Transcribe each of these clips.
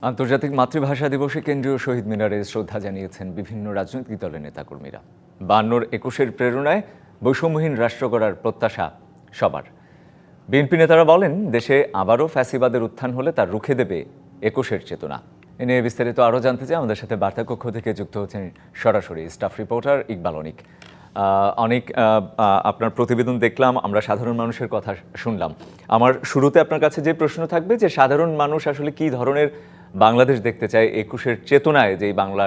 আন্তর্জাতিক মাতৃভাষা দিবসে কেন্দ্রীয় শহীদ মিনারে শ্রদ্ধা জানিয়েছেন বিভিন্ন রাজনৈতিক দলের নেতাকর্মীরা। ৫২-র ২১-এর প্রেরণায় বৈষম্যহীন রাষ্ট্র গড়ার প্রত্যাশা সবার। বিএনপি নেতারা বলেন, দেশে আবারও ফ্যাসিবাদের উত্থান হলে তা রুখে দেবে ২১-এর চেতনা। এ নিয়ে বিস্তারিত আরও জানতে চাই আমাদের সাথে বার্তাকক্ষ থেকে যুক্ত হচ্ছেন সরাসরি স্টাফ রিপোর্টার ইকবাল অনিক। অনেক আপনার প্রতিবেদন দেখলাম, আমরা সাধারণ মানুষের কথা শুনলাম। আমার শুরুতে আপনার কাছে যে প্রশ্ন থাকবে যে সাধারণ মানুষ আসলে কি ধরনের বাংলাদেশ দেখতে চায় ২১-এর চেতনায়, যে বাংলা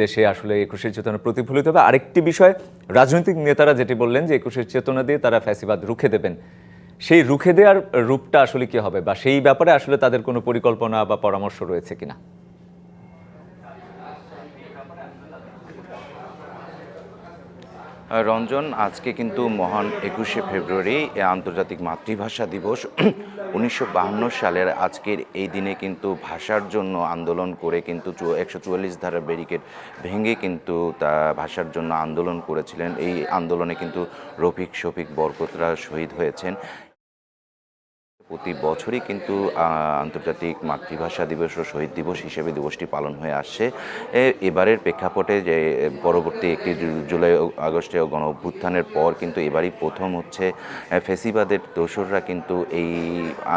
দেশে আসলে ২১-এর চেতনা প্রতিফলিত হবে। আরেকটি বিষয়, রাজনৈতিক নেতারা যেটি বললেন যে ২১-এর চেতনা দিয়ে তারা ফ্যাসিবাদ রুখে দেবেন, সেই রুখে দেওয়ার রূপটা আসলে কি হবে, বা সেই ব্যাপারে আসলে তাদের কোনো পরিকল্পনা বা পরামর্শ রয়েছে কিনা? রঞ্জন, আজকে কিন্তু মহান ২১শে ফেব্রুয়ারি আন্তর্জাতিক মাতৃভাষা দিবস। ১৯৫২ সালের আজকের এই দিনে কিন্তু ভাষার জন্য আন্দোলন করে কিন্তু ১৪৪ ধারার ব্যারিকেড ভেঙে কিন্তু তা ভাষার জন্য আন্দোলন করেছিলেন। এই আন্দোলনে কিন্তু রফিক, শফিক, বরকতরা শহীদ হয়েছেন। প্রতি বছরই কিন্তু আন্তর্জাতিক মাতৃভাষা দিবস ও শহীদ দিবস হিসেবে দিবসটি পালন হয়ে আসছে। এবারের প্রেক্ষাপটে যে পরবর্তী একটি জুলাই আগস্টে গণ অভ্যুত্থানের পর কিন্তু এবারই প্রথম হচ্ছে ফ্যাসিবাদের দোসররা কিন্তু এই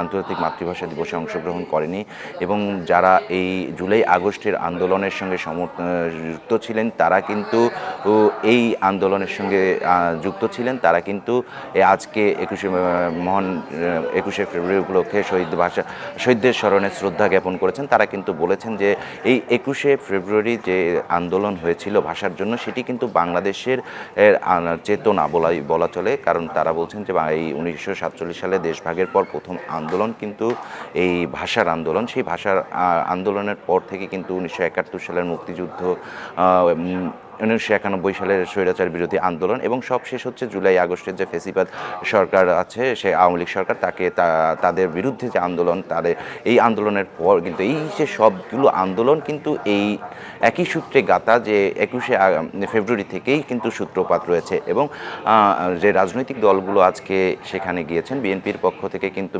আন্তর্জাতিক মাতৃভাষা দিবসে অংশগ্রহণ করেনি, এবং যারা এই জুলাই আগস্টের আন্দোলনের সঙ্গে যুক্ত ছিলেন তারা কিন্তু এই আন্দোলনের সঙ্গে যুক্ত ছিলেন, তারা কিন্তু আজকে মহান ২১শে ফেব্রুয়ারি উপলক্ষে শহীদদের স্মরণে শ্রদ্ধা জ্ঞাপন করেছেন। তারা কিন্তু বলেছেন যে এই ২১শে ফেব্রুয়ারি যে আন্দোলন হয়েছিল ভাষার জন্য, সেটি কিন্তু বাংলাদেশের চেতনা বলা চলে। কারণ তারা বলছেন যে এই ১৯৪৭ সালে দেশভাগের পর প্রথম আন্দোলন কিন্তু এই ভাষার আন্দোলন। সেই ভাষার আন্দোলনের পর থেকে কিন্তু ১৯৭১ সালের মুক্তিযুদ্ধ, ১৯৯১ সালের স্বৈরাচার বিরোধী আন্দোলন, এবং সব শেষ হচ্ছে জুলাই আগস্টের যে ফ্যাসিবাদ সরকার আছে, সে আওয়ামী লীগ সরকার, তাদের বিরুদ্ধে যে আন্দোলন, এই আন্দোলনের পর কিন্তু এই যে সবগুলো আন্দোলন কিন্তু এই একই সূত্রে গাঁথা, যে ২১শে ফেব্রুয়ারি থেকেই কিন্তু সূত্রপাত রয়েছে। এবং যে রাজনৈতিক দলগুলো আজকে সেখানে গিয়েছেন, বিএনপির পক্ষ থেকে কিন্তু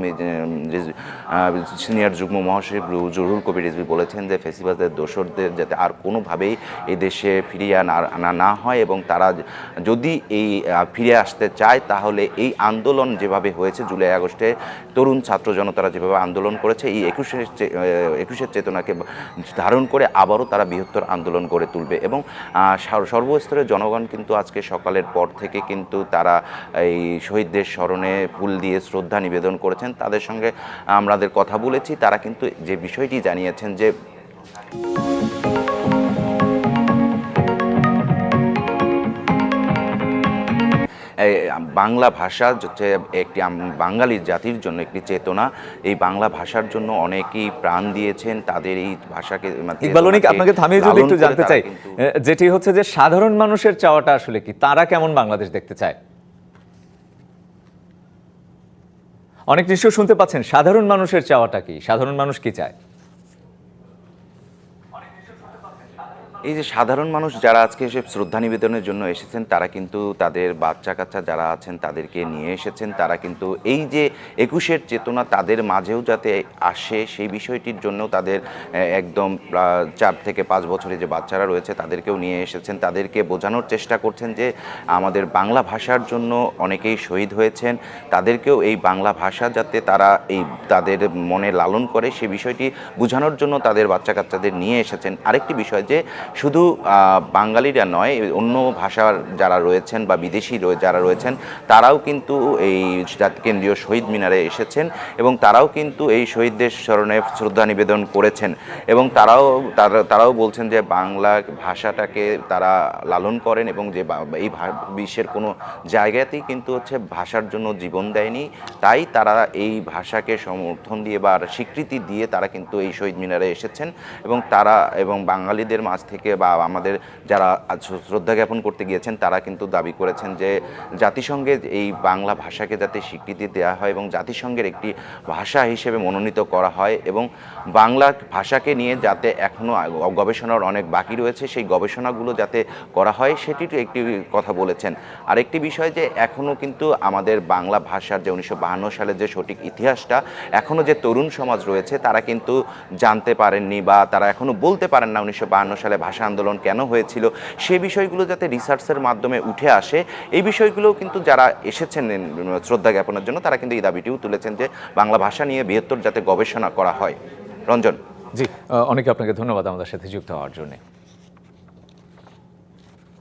সিনিয়র যুগ্ম মহাসচিব জহুরুল কবির রিজভী বলেছেন যে ফ্যাসিবাদের দোসরদের যাতে আর কোনোভাবেই এই দেশে ফিরিয়ে আনা না হয়, এবং তারা যদি এই ফিরে আসতে চায় তাহলে এই আন্দোলন যেভাবে হয়েছে জুলাই আগস্টে তরুণ ছাত্র জনতারা যেভাবে আন্দোলন করেছে, এই ২১শে চেতনাকে ধারণ করে আবারও তারা বৃহত্তর আন্দোলন গড়ে তুলবে। এবং সর্বস্তরের জনগণ কিন্তু আজকে সকালের পর থেকে কিন্তু তারা এই শহীদদের স্মরণে ফুল দিয়ে শ্রদ্ধা নিবেদন করেছেন। তাদের সঙ্গে আমাদের কথা বলেছি, তারা কিন্তু যে বিষয়টি জানিয়েছেন যে বাংলা ভাষা হচ্ছে একটি বাঙালি জাতির জন্য একটি চেতনা। এই বাংলা ভাষার জন্য অনেকেই প্রাণ দিয়েছেন, তাদের এই ভাষাকে। ইকবাল অনিক, আপনাকে থামিয়ে যদি একটু জানতে চাই, যেটি হচ্ছে যে সাধারণ মানুষের চাওয়াটা আসলে কি, তারা কেমন বাংলাদেশ দেখতে চায়? অনেক নিশ্চয় শুনতে পাচ্ছেন, সাধারণ মানুষের চাওয়াটা কি, সাধারণ মানুষ কি চায়? এই যে সাধারণ মানুষ যারা আজকে এসে শ্রদ্ধা নিবেদনের জন্য এসেছেন, তারা কিন্তু তাদের বাচ্চা কাচ্চা যারা আছেন তাদেরকে নিয়ে এসেছেন। তারা কিন্তু এই যে ২১শে চেতনা তাদের মাঝেও যাতে আসে, সেই বিষয়টির জন্য তাদের একদম ৪ থেকে ৫ বছরে যে বাচ্চারা রয়েছে তাদেরকেও নিয়ে এসেছেন। তাদেরকে বোঝানোর চেষ্টা করছেন যে আমাদের বাংলা ভাষার জন্য অনেকেই শহীদ হয়েছেন, তাদেরকেও এই বাংলা ভাষা যাতে তারা তাদের মনে লালন করে, সে বিষয়টি বোঝানোর জন্য তাদের বাচ্চা কাচ্চাদের নিয়ে এসেছেন। আরেকটি বিষয় যে শুধু বাঙালিরা নয়, অন্য ভাষার যারা রয়েছেন বা বিদেশি যারা রয়েছেন, তারাও কিন্তু এই কেন্দ্রীয় শহীদ মিনারে এসেছেন, এবং তারাও কিন্তু এই শহীদদের স্মরণে শ্রদ্ধা নিবেদন করেছেন। এবং তারাও বলছেন যে বাংলা ভাষাটাকে তারা লালন করেন, এবং যে এই বিশ্বের কোনো জায়গাতেই কিন্তু হচ্ছে ভাষার জন্য জীবন দেয়নি, তাই তারা এই ভাষাকে সমর্থন দিয়ে বা স্বীকৃতি দিয়ে তারা কিন্তু এই শহীদ মিনারে এসেছেন। এবং বাঙালিদের মাঝ থেকে থেকে বা আমাদের যারা আজ শ্রদ্ধা জ্ঞাপন করতে গিয়েছেন তারা কিন্তু দাবি করেছেন যে জাতিসংঘে এই বাংলা ভাষাকে যাতে স্বীকৃতি দেওয়া হয় এবং জাতিসংঘের একটি ভাষা হিসেবে মনোনীত করা হয় এবং বাংলা ভাষাকে নিয়ে যাতে এখনও গবেষণার অনেক বাকি রয়েছে সেই গবেষণাগুলো যাতে করা হয় সেটির একটি কথা বলেছেন। আরেকটি বিষয় যে এখনও কিন্তু আমাদের বাংলা ভাষার যে 1952 সালের যে সঠিক ইতিহাসটা এখনও যে তরুণ সমাজ রয়েছে তারা কিন্তু জানতে পারেননি বা তারা এখনও বলতে পারেন না 1952 সালে ভাষা আন্দোলন কেন হয়েছিল, সে বিষয়গুলো যাতে রিসার্চের মাধ্যমে উঠে আসে এই বিষয়গুলো কিন্তু যারা এসেছেন শ্রদ্ধা জ্ঞাপনের জন্য তারা কিন্তু এই দাবিটিও তুলেছেন যে বাংলা ভাষা নিয়ে বৃহত্তর যাতে গবেষণা করা হয়। রঞ্জন। জি, অনেকে আপনাকে ধন্যবাদ আমাদের সাথে যুক্ত হওয়ার জন্য।